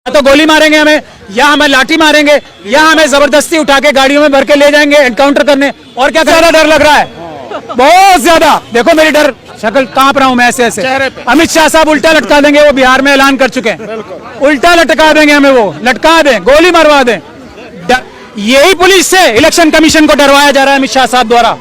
तो गोली मारेंगे हमें, या हमें लाठी मारेंगे, या हमें जबरदस्ती उठा के गाड़ियों में भर के ले जाएंगे एनकाउंटर करने। और क्या ज्यादा डर लग रहा है, बहुत ज्यादा। देखो मेरी डर शक्ल कांप रहा हूं मैं ऐसे ऐसे। अमित शाह साहब उल्टा लटका देंगे, वो बिहार में ऐलान कर चुके हैं, उल्टा लटका देंगे हमें, वो लटका दें, गोली मरवा दें। यही पुलिस से इलेक्शन कमीशन को डरवाया जा रहा है अमित शाह साहब द्वारा,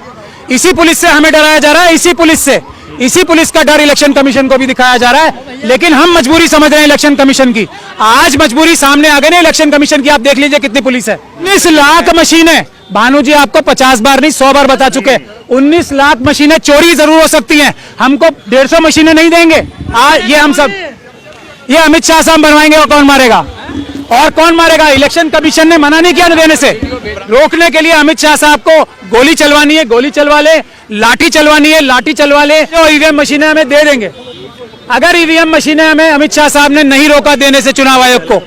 इसी पुलिस से हमें डराया जा रहा है, इसी पुलिस से, इसी पुलिस का डर इलेक्शन कमीशन को भी दिखाया जा रहा है। लेकिन हम मजबूरी समझ रहे हैं इलेक्शन कमीशन की। आज मजबूरी सामने आ गई ना इलेक्शन कमीशन की। आप देख लीजिए कितनी पुलिस है। 19 लाख मशीनें, भानु जी आपको 50 बार नहीं 100 बार बता चुके, 19 लाख मशीनें चोरी जरूर हो सकती हैं, हमको 150 मशीनें नहीं देंगे। आज ये हम सब, ये अमित शाह साहब बनवाएंगे और कौन मारेगा? और कौन मारेगा? इलेक्शन कमीशन ने मना नहीं किया न देने से। रोकने के लिए अमित शाह साहब को गोली चलवानी है, गोली चलवा ले, लाठी चलवानी है, लाठी चलवा ले। जो ईवीएम मशीनें हमें दे देंगे। अगर ईवीएम मशीनें हमें अमित शाह साहब ने नहीं रोका देने से चुनाव आयोग को,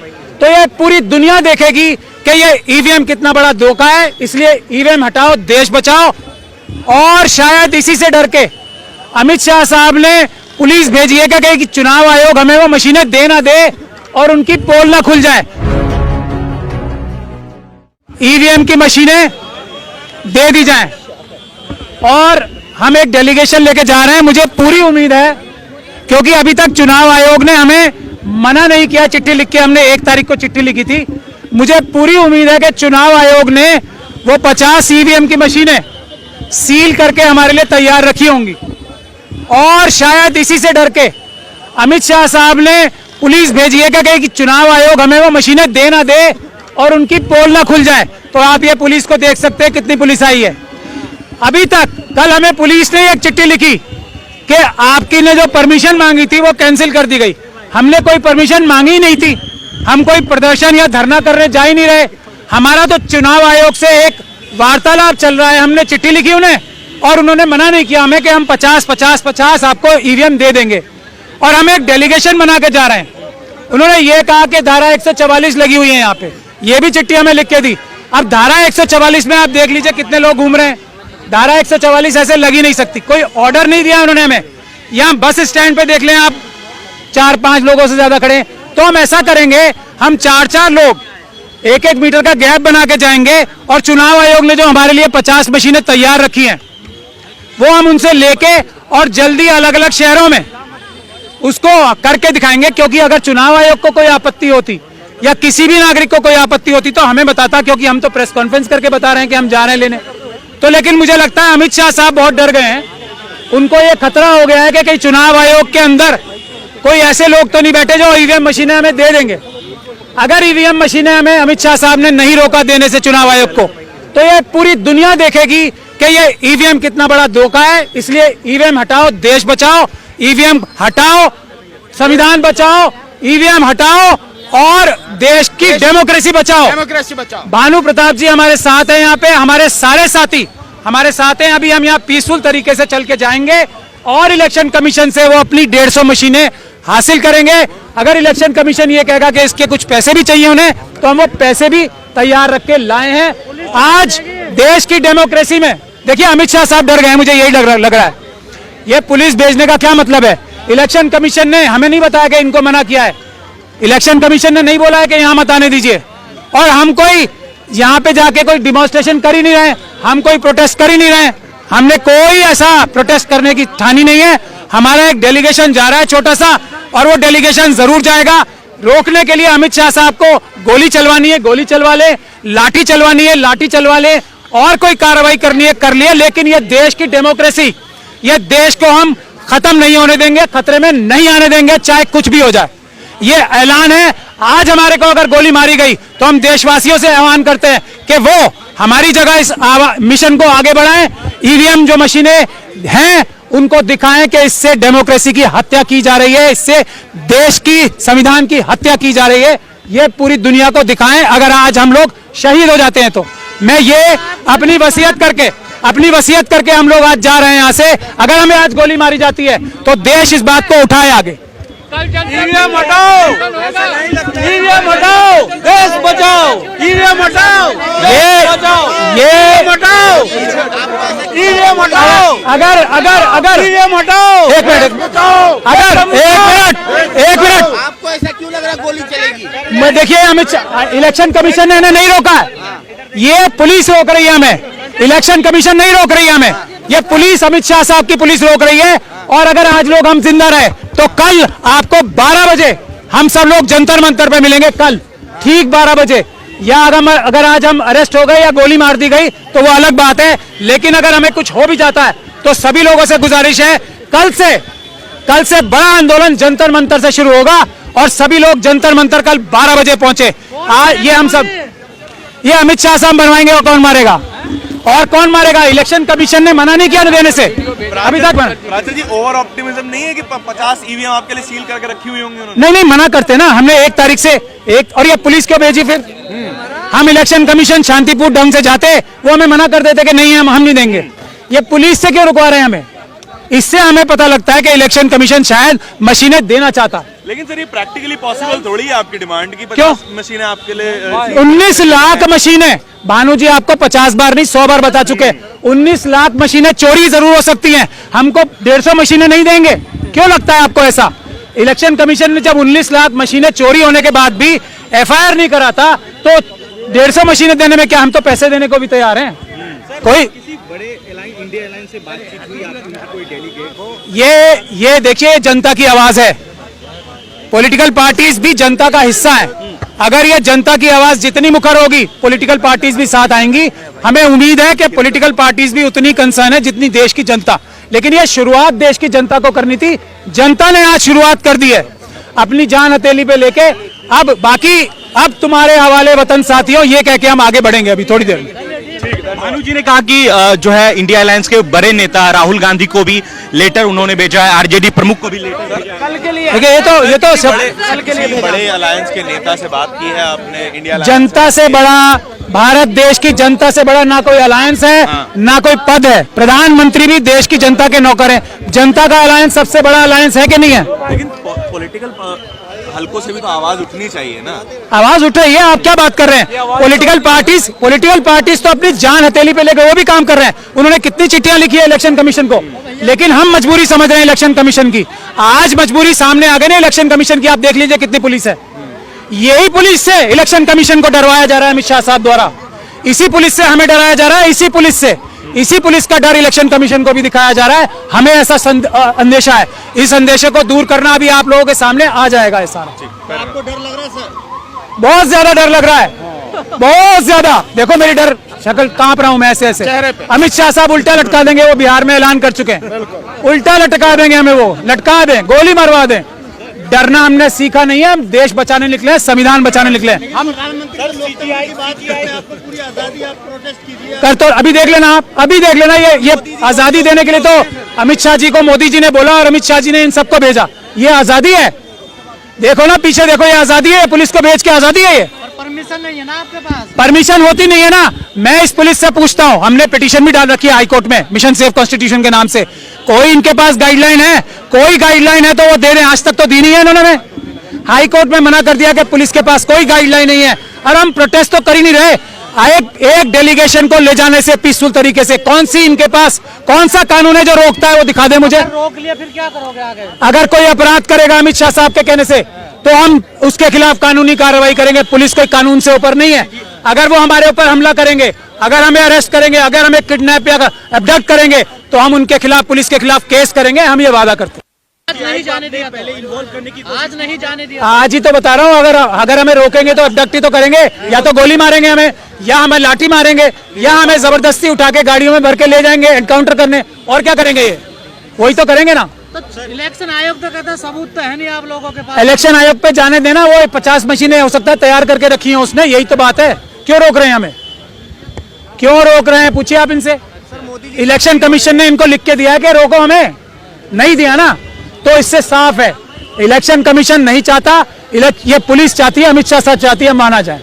तो ये पूरी दुनिया देखेगी कि ये ईवीएम कितना बड़ा धोखा है। इसलिए ईवीएम हटाओ, देश बचाओ। और शायद इसी से डर के अमित शाह साहब ने पुलिस भेजी है कि चुनाव आयोग हमें वो मशीनें दे ना दे और उनकी पोल ना खुल जाए। ईवीएम की मशीनें दे दी जाएं। और हम एक डेलीगेशन लेके जा रहे हैं। मुझे पूरी उम्मीद है, क्योंकि अभी तक चुनाव आयोग ने हमें मना नहीं किया, चिट्ठी लिख के, हमने 1 तारीख को चिट्ठी लिखी थी। मुझे पूरी उम्मीद है कि चुनाव आयोग ने वो 50 ईवीएम की मशीनें सील करके हमारे लिए तैयार रखी होंगी। और शायद इसी से डर के अमित शाह साहब ने पुलिस भेजी है कि चुनाव आयोग हमें वो मशीनें दे ना दे और उनकी पोल ना खुल जाए। तो आप ये पुलिस को देख सकते हैं कितनी पुलिस आई है। अभी तक कल हमें पुलिस ने एक चिट्ठी लिखी कि आपकी ने जो परमिशन मांगी थी वो कैंसिल कर दी गई। हमने कोई परमिशन मांगी ही नहीं थी, हम कोई प्रदर्शन या धरना करने जा ही नहीं रहे। हमारा तो चुनाव आयोग से एक वार्तालाप चल रहा है। हमने चिट्ठी लिखी उन्हें और उन्होंने मना नहीं किया हमें कि हम 50-50-50 आपको ईवीएम दे देंगे। और हम एक डेलीगेशन बना के जा रहे हैं। उन्होंने ये कहा कि धारा 144 लगी हुई है यहाँ पे, ये भी चिट्ठी हमें लिख के दी। अब धारा 144 में आप देख लीजिए कितने लोग घूम रहे हैं। धारा 144 ऐसे लगी नहीं सकती, कोई ऑर्डर नहीं दिया उन्होंने हमें। यहाँ बस स्टैंड पे देख लें आप, 4-5 लोगों से ज्यादा खड़े। तो हम ऐसा करेंगे, हम 4-4 लोग 1-1 मीटर का गैप बना के जाएंगे और चुनाव आयोग ने जो हमारे लिए 50 मशीनें तैयार रखी हैं वो हम उनसे लेके और जल्दी अलग अलग शहरों में उसको करके दिखाएंगे। क्योंकि अगर चुनाव आयोग को कोई आपत्ति होती या किसी भी नागरिक को कोई आपत्ति होती तो हमें बताता, क्योंकि हम तो प्रेस कॉन्फ्रेंस करके बता रहे हैं कि हम जा रहे हैं लेने। तो लेकिन मुझे लगता है अमित शाह साहब बहुत डर गए हैं। उनको ये खतरा हो गया है कि कहीं चुनाव आयोग के अंदर कोई ऐसे लोग तो नहीं बैठे जो ईवीएम मशीनें हमें दे देंगे। अगर ईवीएम मशीनें हमें अमित शाह साहब ने नहीं रोका देने से चुनाव आयोग को, तो ये पूरी दुनिया देखेगी कि ये ईवीएम कितना बड़ा धोखा है। इसलिए ईवीएम हटाओ, देश बचाओ। ईवीएम हटाओ, संविधान बचाओ। ईवीएम हटाओ और देश की डेमोक्रेसी बचाओ। डेमोक्रेसी बचाओ। भानु प्रताप जी हमारे साथ हैं, यहाँ पे हमारे सारे साथी हमारे साथ हैं। अभी हम यहाँ पीसफुल तरीके से चल के जाएंगे और इलेक्शन कमीशन से वो अपनी 150 मशीनें हासिल करेंगे। अगर इलेक्शन कमीशन ये कहेगा कि इसके कुछ पैसे भी चाहिए उन्हें, तो हम वो पैसे भी तैयार रख के लाए हैं। आज देश की डेमोक्रेसी में देखिए अमित शाह साहब डर गए, मुझे यही लग रहा है। ये पुलिस भेजने का क्या मतलब है? इलेक्शन कमीशन ने हमें नहीं बताया कि इनको मना किया है। इलेक्शन कमीशन ने नहीं बोला है कि यहाँ मत आने दीजिए। और हम कोई यहाँ पे जाके कोई डिमॉन्स्ट्रेशन कर ही नहीं रहे, हम कोई प्रोटेस्ट कर ही नहीं रहे। हमने कोई ऐसा प्रोटेस्ट करने की ठानी नहीं है। हमारा एक डेलीगेशन जा रहा है छोटा सा, और वो डेलीगेशन जरूर जाएगा। रोकने के लिए अमित शाह साहब को गोली चलवानी है, गोली चलवा ले, लाठी चलवानी है, लाठी चलवा ले, और कोई कार्रवाई करनी है कर लिए। लेकिन ये देश की डेमोक्रेसी, ये देश को हम खत्म नहीं होने देंगे, खतरे में नहीं आने देंगे, चाहे कुछ भी हो जाए। ये ऐलान है। आज हमारे को अगर गोली मारी गई तो हम देशवासियों से आह्वान करते हैं कि वो हमारी जगह इस मिशन को आगे बढ़ाएं। ईवीएम जो मशीनें हैं उनको दिखाएं कि इससे डेमोक्रेसी की हत्या की जा रही है, इससे देश की संविधान की हत्या की जा रही है। ये पूरी दुनिया को दिखाएं। अगर आज हम लोग शहीद हो जाते हैं तो मैं ये अपनी वसीयत करके हम लोग आज जा रहे हैं यहाँ से। अगर हमें आज गोली मारी जाती है तो देश इस बात को उठाए आगे। ईवीएम हटाओ, ईवीएम हटाओ, देश बचाओ, ईवीएम हटाओ, ये हटाओ, ईवीएम हटाओ, अगर ईवीएम हटाओ, एक मिनट, एक मिनट आपको ऐसा क्यों लग रहा है गोली चलेगी? मैं देखिए अमित शाह, इलेक्शन कमीशन ने नहीं रोका है, ये पुलिस रोक रही है हमें, इलेक्शन कमीशन नहीं रोक रही है हमें, ये पुलिस, अमित शाह साहब की पुलिस रोक रही है। और अगर आज लोग हम जिंदा रहे तो कल आपको 12 बजे हम सब लोग जंतर मंतर पे मिलेंगे, कल ठीक 12 बजे। या अगर आज हम अरेस्ट हो गए या गोली मार दी गई तो वो अलग बात है, लेकिन अगर हमें कुछ हो भी जाता है तो सभी लोगों से गुजारिश है, कल से बड़ा आंदोलन जंतर मंतर से शुरू होगा और सभी लोग जंतर मंतर कल 12 बजे पहुंचे। ये हम सब, ये अमित शाह साहब बनवाएंगे और कौन मारेगा? और कौन मारेगा? इलेक्शन कमीशन ने मना नहीं किया ना देने से अभी तक। राजा जी, ओवर ऑप्टिमिज्म नहीं है कि 50 ईवीएम आपके लिए सील करके रखी हुई होंगी उन्होंने? नहीं मना करते ना, हमने 1 तारीख से और ये पुलिस क्यों भेजी फिर? हम इलेक्शन कमीशन शांतिपूर्ण ढंग से जाते, वो हमें मना कर देते कि नहीं हम नहीं देंगे। ये पुलिस से क्यों रुकवा रहे हैं हमें? इससे हमें पता लगता है कि इलेक्शन कमीशन शायद मशीनें देना चाहता। लेकिन सर ये प्रैक्टिकली पॉसिबल थोड़ी है आपकी डिमांड की 50 क्यों? मशीनें आपके लिए 19 लाख मशीनें, भानु जी आपको 50 बार नहीं 100 बार बता चुके हैं, 19 लाख मशीनें चोरी जरूर हो सकती हैं, हमको 150 मशीनें नहीं देंगे। क्यों लगता है आपको ऐसा? इलेक्शन कमीशन ने जब 19 लाख मशीनें चोरी होने के बाद भी FIR नहीं कराता तो 150 मशीनें देने में क्या, हम तो पैसे देने को भी तैयार हैं। कोई बड़े इंडिया एयरलाइन से बातचीत हुई आपकी, कोई डेलीगेट हो? ये देखिए जनता की आवाज है, पॉलिटिकल पार्टीज भी जनता का हिस्सा है। अगर ये जनता की आवाज जितनी मुखर होगी पॉलिटिकल पार्टीज भी साथ आएंगी। हमें उम्मीद है कि पॉलिटिकल पार्टीज भी उतनी कंसर्न है जितनी देश की जनता। लेकिन ये शुरुआत देश की जनता को करनी थी, जनता ने आज शुरुआत कर दी है अपनी जान हथेली पे लेके। अब बाकी अब तुम्हारे हवाले वतन साथियों, ये कह के हम आगे बढ़ेंगे अभी थोड़ी देर में। भानु जी ने कहा कि जो है इंडिया अलायंस के बड़े नेता राहुल गांधी को भी लेटर उन्होंने भेजा है, आरजेडी प्रमुख को भी लेटर देखिए ये तो सब बड़े अलायंस के नेता से बात की है आपने? इंडिया जनता से बड़ा, भारत देश की जनता से बड़ा ना कोई अलायंस है ना कोई पद है। प्रधानमंत्री भी देश की जनता के नौकर हैं। जनता का अलायंस सबसे बड़ा अलायंस है कि नहीं है? लेकिन पॉलिटिकल हल्कों से भी तो आवाज उठनी चाहिए ना। आवाज उठ रही है, आप क्या बात कर रहे हैं? पॉलिटिकल पार्टीज तो अपनी जान हथेली पे लेकर वो भी काम कर रहे हैं। उन्होंने कितनी चिट्ठियां लिखी है इलेक्शन कमीशन को, लेकिन हम मजबूरी समझ रहे हैं इलेक्शन कमीशन की। आज मजबूरी सामने आ गई ना इलेक्शन कमीशन की, आप देख लीजिए कितनी पुलिस है। यही पुलिस से इलेक्शन कमीशन को डरवाया जा रहा है अमित शाह साहब द्वारा, इसी पुलिस से हमें डराया जा रहा है, इसी पुलिस का डर इलेक्शन कमीशन को भी दिखाया जा रहा है। हमें ऐसा अंदेशा है, इस अंदेशे को दूर करना अभी आप लोगों के सामने आ जाएगा। ऐसा आपको डर लग रहा है सर? बहुत ज्यादा डर लग रहा है, बहुत ज्यादा। देखो मेरी डर शक्ल कांप रहा हूं मैं ऐसे। अमित शाह साहब उल्टा लटका देंगे, वो बिहार में ऐलान कर चुके हैं, उल्टा लटका देंगे हमें, वो लटका दें, गोली मरवा दें। डरना हमने सीखा नहीं है, हम देश बचाने निकले हैं, संविधान बचाने निकले हैं। हम कर तो अभी देख लेना आप, अभी देख लेना। ये आजादी देने के लिए तो अमित शाह जी को मोदी जी ने बोला और अमित शाह जी ने इन सबको भेजा। ये आजादी है, देखो ना पीछे देखो, ये आजादी है, पुलिस को भेज के आजादी है। ये परमिशन नहीं है ना आपके पास? परमिशन होती नहीं है ना। मैं इस पुलिस से पूछता हूं, हमने पिटीशन भी डाल रखी है हाईकोर्ट में मिशन सेफ कॉन्स्टिट्यूशन के नाम से। कोई इनके पास गाइडलाइन है? कोई गाइडलाइन है तो वो दे दें, आज तक तो दी नहीं है इन्होंने। हाईकोर्ट में मना कर दिया कि पुलिस के पास कोई गाइडलाइन नहीं है, और हम प्रोटेस्ट तो कर ही नहीं रहे। एक डेलीगेशन को ले जाने से पीसफुल तरीके से, कौन सी इनके पास कौन सा कानून है जो रोकता है? वो दिखा दे मुझे। रोक लिया फिर क्या करोगे आगे? अगर कोई अपराध करेगा अमित शाह साहब के कहने से तो हम उसके खिलाफ कानूनी कार्रवाई करेंगे। पुलिस कोई कानून से ऊपर नहीं है। अगर वो हमारे ऊपर हमला करेंगे, अगर हमें अरेस्ट करेंगे, अगर हमें किडनैप या अबडक्ट करेंगे तो हम उनके खिलाफ, पुलिस के खिलाफ केस करेंगे। हम ये वादा करते हैं। आज नहीं जाने दिया, पहले इन्वॉल्व करने की, आज नहीं जाने दिया। आज ही तो बता रहा हूँ, अगर हमें रोकेंगे तो अबडक्ट ही तो करेंगे, या तो गोली मारेंगे हमें, या हमें लाठी मारेंगे, या हमें जबरदस्ती उठा के गाड़ियों में भर के ले जाएंगे एनकाउंटर करने। और क्या करेंगे? ये वही तो करेंगे ना। तो इलेक्शन आयोग तो कहता है सबूत तो है नहीं आप लोगों के पास। इलेक्शन आयोग पे जाने देना, वो 50 मशीनें हो सकता है तैयार करके रखी हैं उसने, यही तो बात है। क्यों रोक रहे हैं हमें? क्यों रोक रहे हैं? पूछिए आप इनसे। इलेक्शन कमीशन ने इनको लिख के दिया है कि रोको, हमें नहीं दिया ना, तो इससे साफ है इलेक्शन कमीशन नहीं चाहता, ये पुलिस चाहती है, अमित शाह साहब चाहती है, माना जाए।